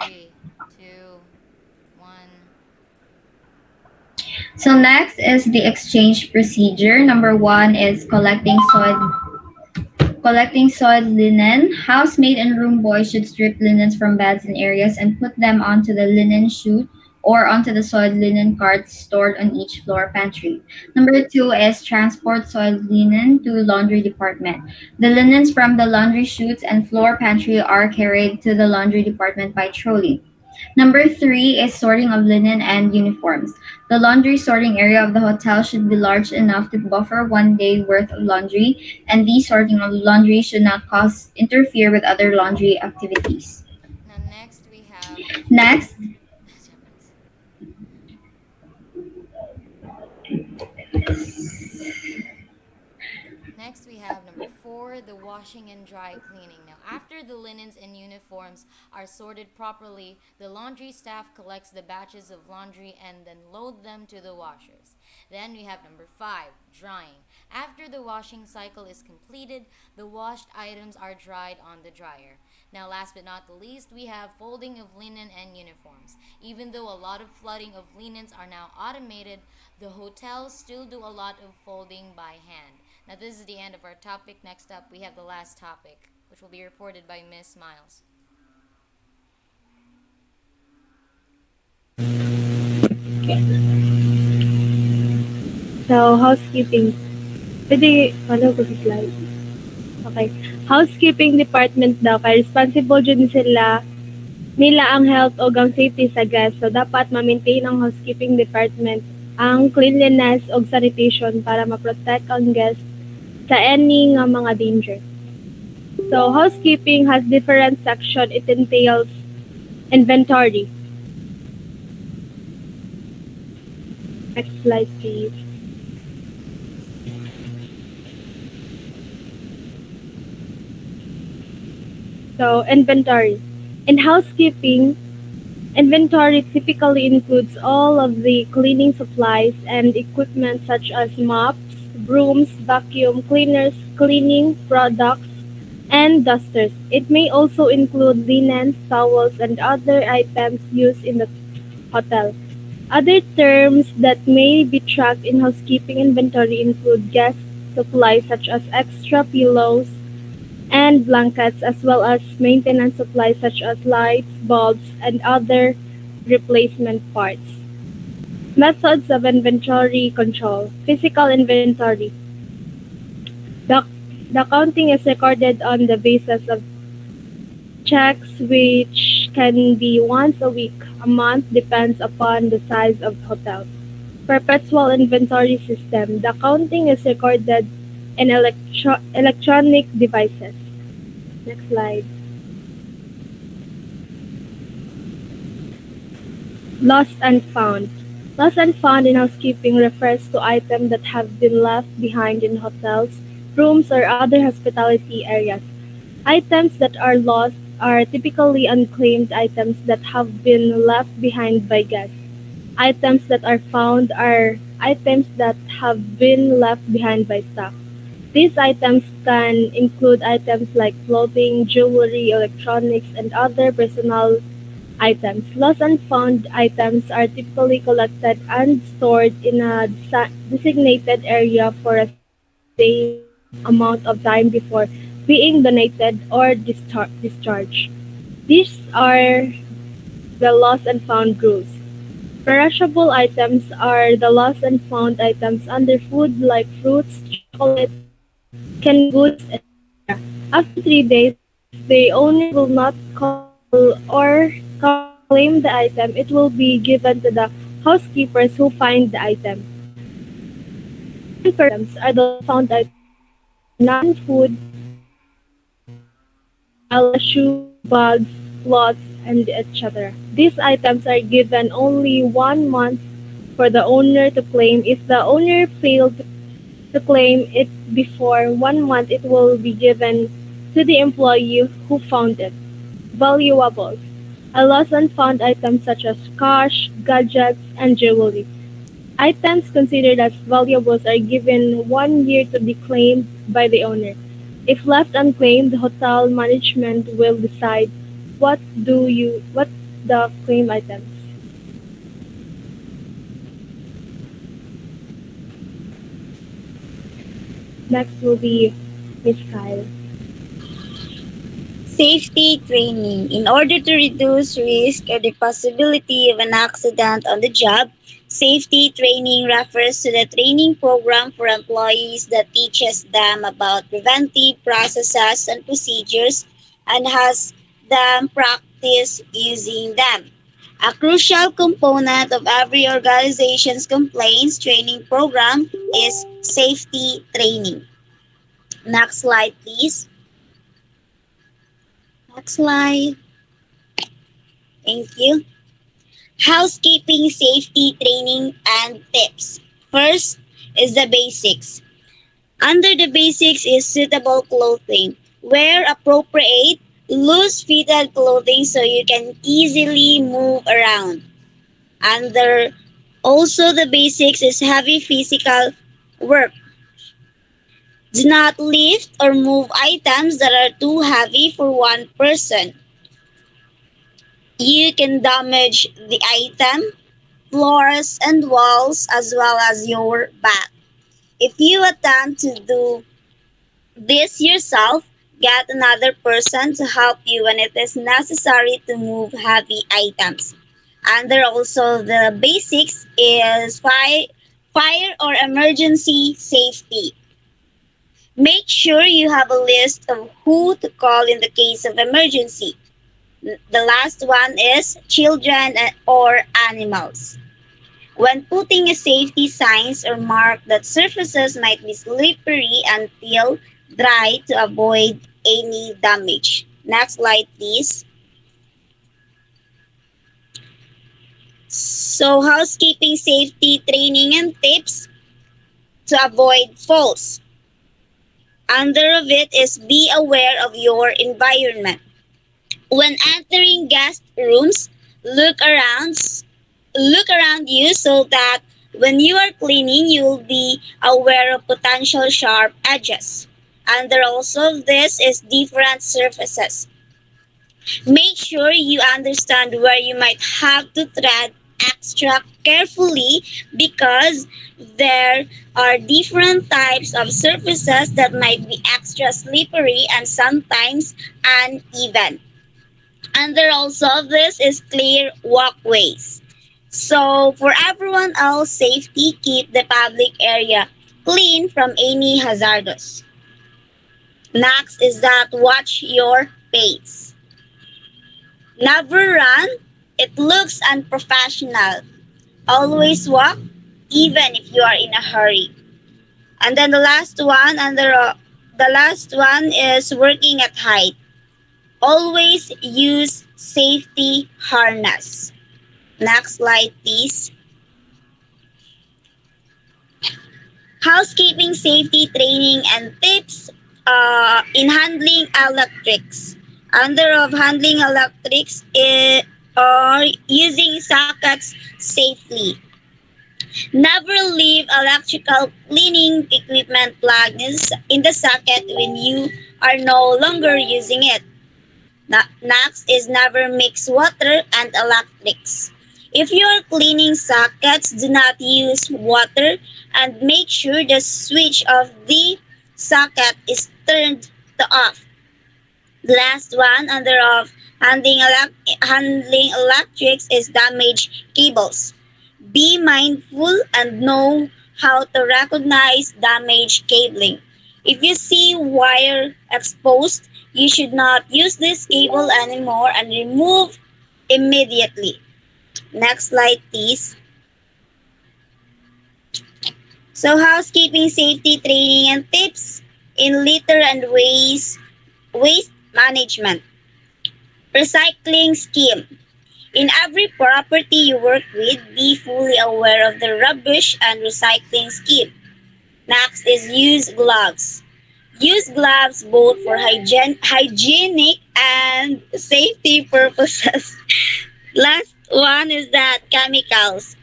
Three, two, one. So next is the exchange procedure. Number one is collecting soiled linen. Housemaid and room boy should strip linens from beds and areas and put them onto the linen chute or onto the soiled linen carts stored on each floor pantry. Number two is transport soiled linen to laundry department. The linens from the laundry chutes and floor pantry are carried to the laundry department by trolley. Number three is sorting of linen and uniforms. The laundry sorting area of the hotel should be large enough to buffer 1 day worth of laundry, and the sorting of laundry should not cause interfere with other laundry activities. Now next we have Next, Next, we have number four, the washing and dry cleaning. Now, after the linens and uniforms are sorted properly, the laundry staff collects the batches of laundry and then load them to the washers. Then we have number five, drying. After the washing cycle is completed, the washed items are dried on the dryer. Now, last but not the least, we have folding of linen and uniforms. Even though a lot of flooding of linens are now automated, the hotels still do a lot of folding by hand. Now, this is the end of our topic. Next up, we have the last topic, which will be reported by Miss Miles. So, housekeeping. Pwede, follow ko sa slide. Okay. Housekeeping department daw, kay responsible dyan nila ang health o ang safety sa guests. So, dapat ma-maintain ang housekeeping department ang cleanliness o sanitation para ma-protect ang guests sa any nga mga danger. So, housekeeping has different section. It entails inventory. Next slide, please. So, inventory. In housekeeping, inventory typically includes all of the cleaning supplies and equipment such as mops, brooms, vacuum cleaners, cleaning products, and dusters. It may also include linens, towels, and other items used in the hotel. Other terms that may be tracked in housekeeping inventory include guest supplies such as extra pillows and blankets, as well as maintenance supplies such as lights, bulbs, and other replacement parts. Methods of inventory control. Physical inventory. The, the counting is recorded on the basis of checks which can be once a week, a month, depends upon the size of the hotel. Perpetual inventory system. The counting is recorded in electronic devices. Next slide. Lost and found. Lost and found in housekeeping refers to items that have been left behind in hotels, rooms, or other hospitality areas. Items that are lost are typically unclaimed items that have been left behind by guests. Items that are found are items that have been left behind by staff. These items can include items like clothing, jewelry, electronics, and other personal items. Lost and found items are typically collected and stored in a designated area for a certain amount of time before being donated or discharged. These are the lost and found rules. Perishable items are the lost and found items under food like fruits, chocolate, canned goods, etc. After 3 days, if the owner will not call or claim the item, it will be given to the housekeepers who find the item. Non-perishable items are the lost and found items under non-food umbrella, shoes, bags, clothes, and etc. These items are given only 1 month for the owner to claim. If the owner failed to claim it before 1 month, it will be given to the employee who found it. Valuables. A lost and found items such as cash, gadgets, and jewelry. Items considered as valuables are given 1 year to be claimed by the owner. If left unclaimed, the hotel management will decide what the claim items. Next will be Miss Kyle. Safety training. In order to reduce risk or the possibility of an accident on the job, safety training refers to the training program for employees that teaches them about preventive processes and procedures and has them practice using them. A crucial component of every organization's complaints training program is safety training. Next slide, please. Next slide. Thank you. Housekeeping safety training and tips. First is the basics. Under the basics is suitable clothing. Wear appropriate, loose fitted clothing so you can easily move around. Under also the basics is heavy physical work. Do not lift or move items that are too heavy for one person. You can damage the item, floors, and walls as well as your back. If you attempt to do this yourself, get another person to help you when it is necessary to move heavy items. And there also the basics is fire or emergency safety. Make sure you have a list of who to call in the case of emergency. The last one is children or animals. When putting a safety signs or mark that surfaces might be slippery until dry to avoid any damage. Next slide, please. So, housekeeping safety training and tips to avoid falls. Under of it is be aware of your environment. When entering guest rooms, look around look around you so that when you are cleaning, you will be aware of potential sharp edges. And there also this is different surfaces. Make sure you understand where you might have to tread extra carefully because there are different types of surfaces that might be extra slippery and sometimes uneven. Under also this is clear walkways. So for everyone else safety, keep the public area clean from any hazardous. Next is that watch your pace. Never run. It looks unprofessional. Always walk even if you are in a hurry. And then the last one is working at height. Always use safety harness. Next slide, please. Housekeeping safety training and tips in handling electrics. Under of handling electrics or using sockets safely. Never leave electrical cleaning equipment plugged in the socket when you are no longer using it. Next is never mix water and electrics. If you are cleaning sockets, do not use water and make sure the switch of the socket is turned to off. The last one under of handling electrics is damaged cables. Be mindful and know how to recognize damaged cabling. If you see wire exposed, you should not use this cable anymore and remove immediately. Next slide, please. So, housekeeping safety training and tips in litter and waste management. Recycling scheme. In every property you work with, be fully aware of the rubbish and recycling scheme. Next is use gloves. Use gloves both for hygienic and safety purposes. Last one is that chemicals.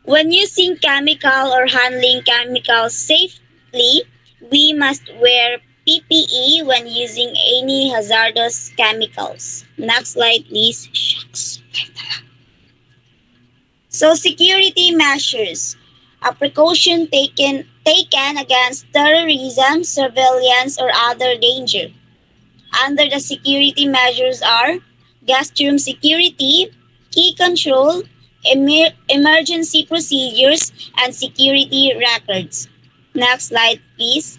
When using chemical or handling chemicals safely, we must wear PPE when using any hazardous chemicals. Next slide, please. Shucks. So security measures. A precaution taken against terrorism, surveillance, or other danger. Under the security measures are guest room security, key control, emergency procedures, and security records. Next slide, please.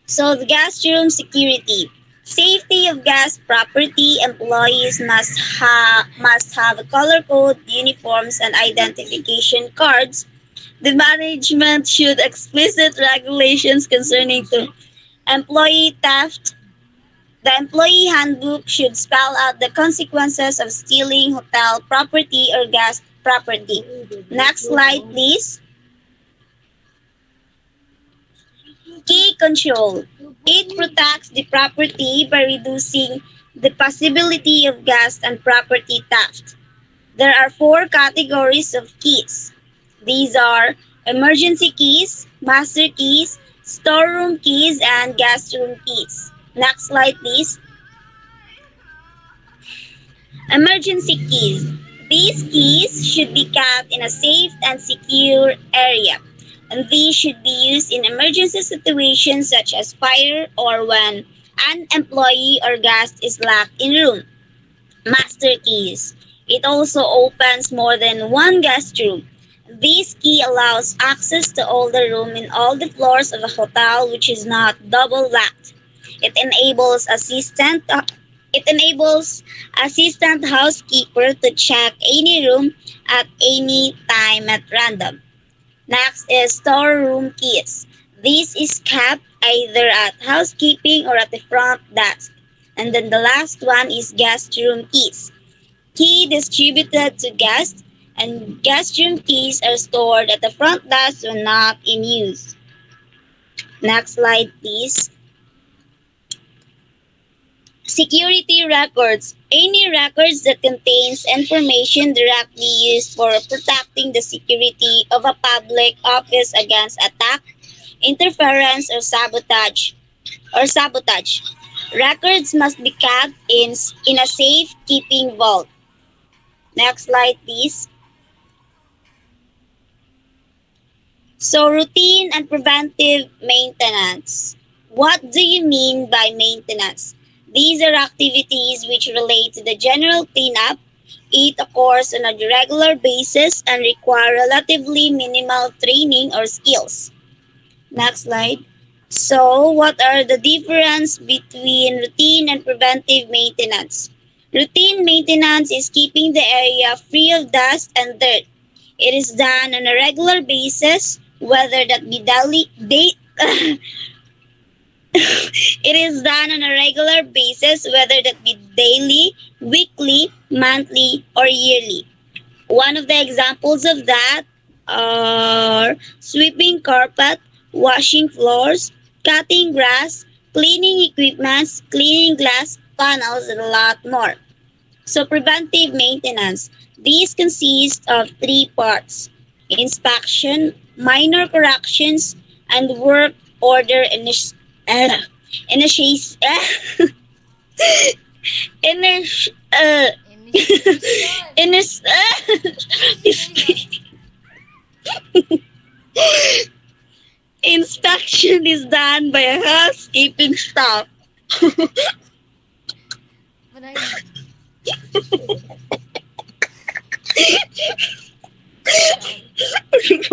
So the guest room security. Safety of guest property. Employees must have color code, uniforms, and identification cards. The management should explicit regulations concerning to employee theft. The employee handbook should spell out the consequences of stealing hotel property or guest property. Next slide, please. Key control. It protects the property by reducing the possibility of guest and property theft. There are four categories of keys. These are emergency keys, master keys, storeroom keys, and guest room keys. Next slide, please. Emergency keys. These keys should be kept in a safe and secure area, and these should be used in emergency situations such as fire or when an employee or guest is locked in room. Master keys. It also opens more than one guest room. This key allows access to all the room in all the floors of a hotel which is not double locked. It enables assistant housekeeper to check any room at any time at random. Next is storeroom keys. This is kept either at housekeeping or at the front desk. And then the last one is guest room keys. Key distributed to guests, and guest room keys are stored at the front desk when not in use. Next slide, please. Security records. Any records that contains information directly used for protecting the security of a public office against attack, interference, or sabotage. Records must be kept in a safe keeping vault. Next slide, please. So, routine and preventive maintenance. What do you mean by maintenance? These are activities which relate to the general cleanup. It occurs on a regular basis and require relatively minimal training or skills. Next slide. So, what are the difference between routine and preventive maintenance? Routine maintenance is keeping the area free of dust and dirt. It is done on a regular basis, whether that be it is done on a regular basis, whether that be daily, weekly, monthly, or yearly. One of the examples of that are sweeping carpet, washing floors, cutting grass, cleaning equipment, cleaning glass panels, and a lot more. So preventive maintenance. These consist of three parts: inspection, minor corrections, and work order initiation. Init- uh, Initiation. inis- Initiation. Inspection is done by a housekeeping staff. Manahin.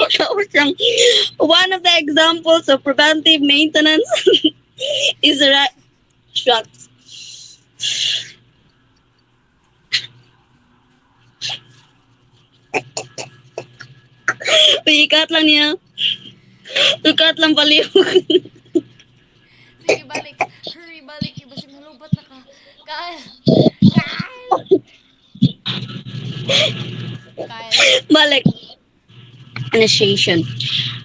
Chal. One of the examples of preventive maintenance is shucks. Ikat lang niya. Ikat lang paliw. Sige, balik. Hurry, balik. Basig nalubat na ka. Kyle. Kyle. Kyle. Balik. Initiation.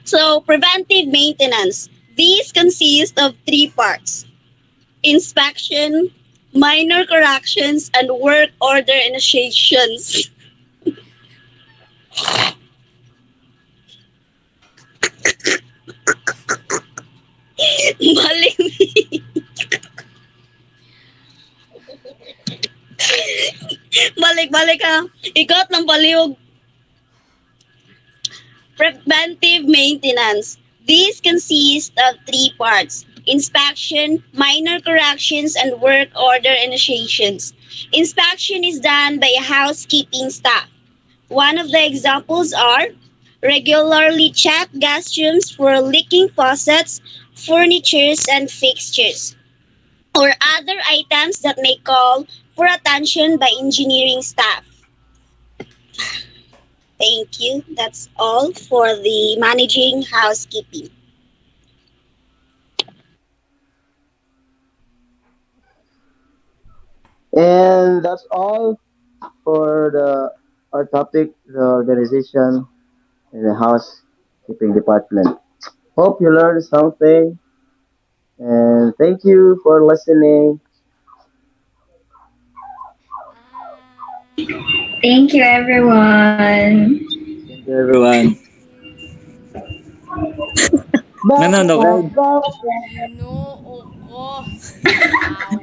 So, preventive maintenance. These consist of three parts: inspection, minor corrections, and work order initiations. Balik. Balik-balik ha. Ikot ng paliwag. Preventive maintenance. These consist of three parts: inspection, minor corrections, and work order initiations. Inspection is done by a housekeeping staff. One of the examples are regularly check gas rooms for leaking faucets, furnitures, and fixtures, or other items that may call for attention by engineering staff. Thank you. That's all for the managing housekeeping. And that's all for the our topic, the organization in the housekeeping department. Hope you learned something, and thank you for listening. Bye. Thank you, everyone. Thank you, everyone. Thank you. Bye No, no, no. bye Guide. bye. No, of course. Wow.